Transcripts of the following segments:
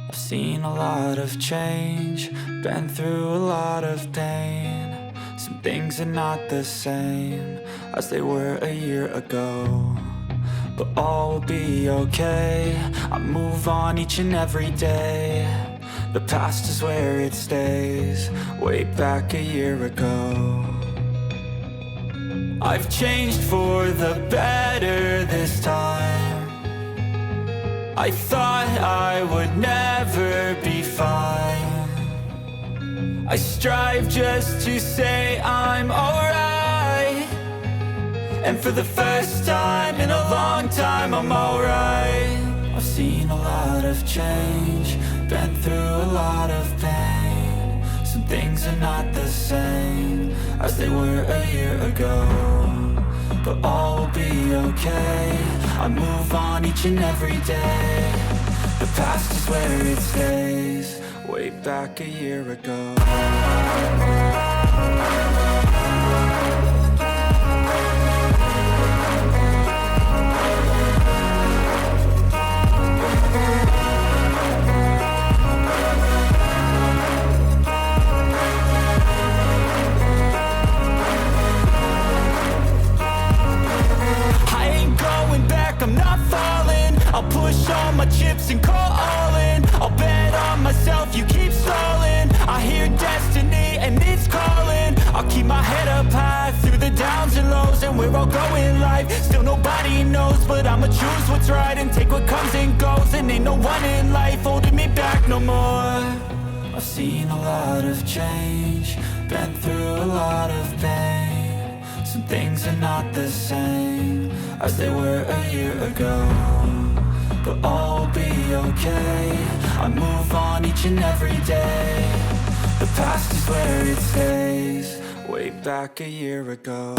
I've seen a lot of change, been through a lot of pain. Some things are not the same as they were a year ago, but all will be okay. I move on each and every day. The past is where it stays, way back a year ago. I've changed for the better this time. I thought I would never be fine. I strive just to say I'm alright, and for the first time in a long time I'm alright. I've seen a lot of change, been through a lot of pain. Some things are not the same as they were a year ago, but all will be okay. I move on each and every day. The past is where it stays, way back a year ago. I'm not falling. I'll push all my chips and call all in. I'll bet on myself, you keep stalling. I hear destiny and it's calling. I'll keep my head up high through the downs and lows, and we're all going life. Still nobody knows, but I'ma choose what's right and take what comes and goes. And ain't no one in life holding me back no more. I've seen a lot of change, been through a lot of pain. Some things are not the same as they were a year ago, but all will be okay. I move on each and every day. The past is where it stays, way back a year ago.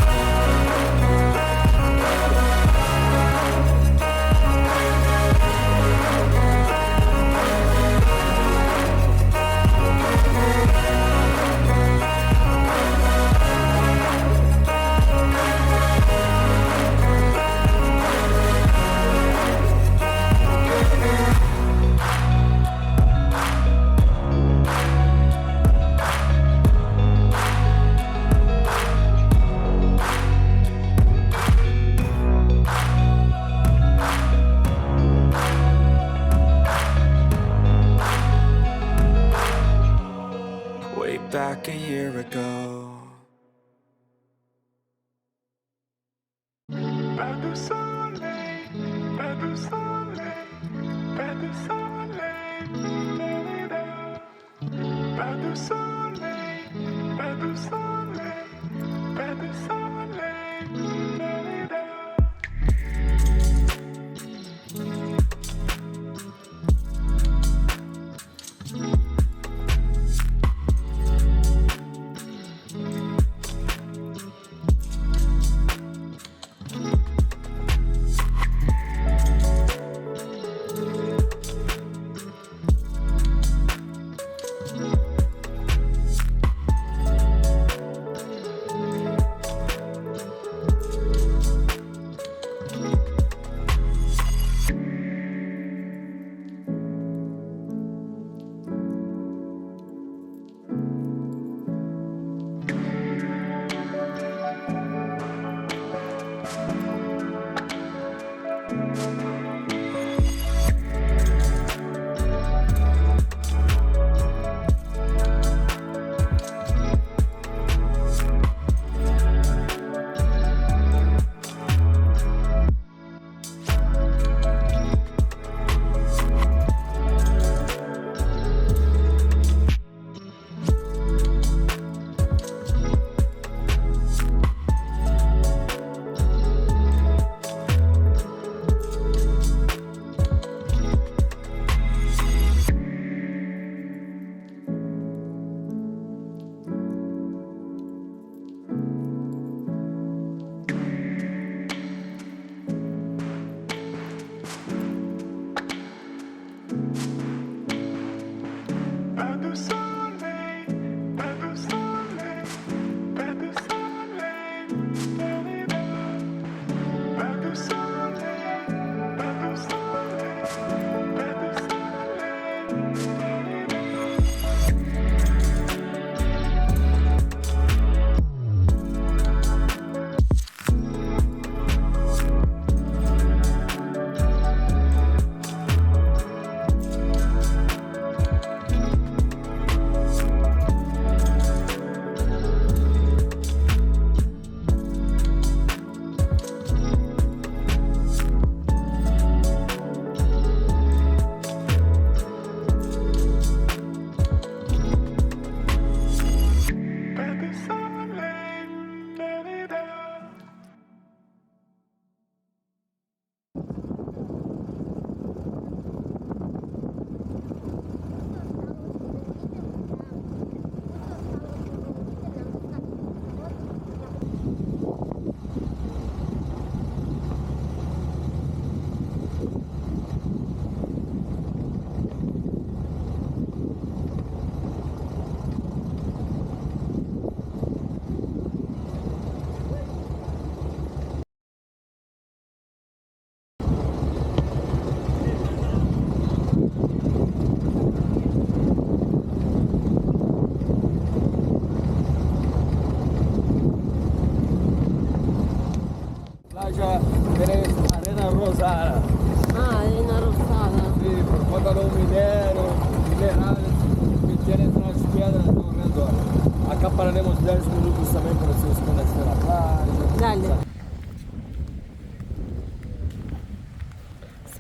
Back a year ago. Pas de soleil, pas de soleil, pas de soleil, pas de soleil, pas de soleil, pas de soleil.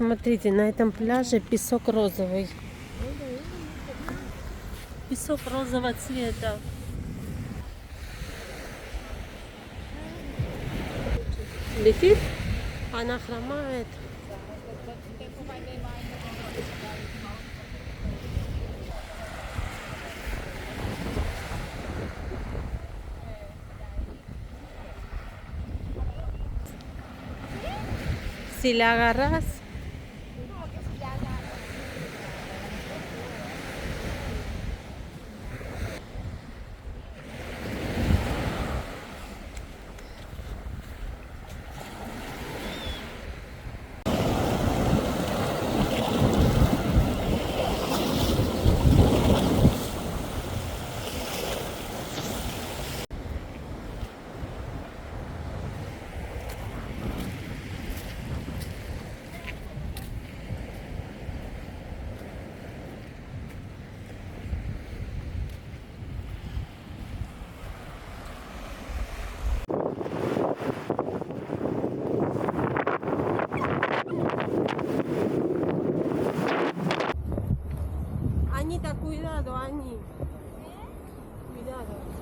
Смотрите, на этом пляже песок розовый. Песок розового цвета. Летит, она хромает. Si la agarras, Anita, cuidado, Ani. Cuidado.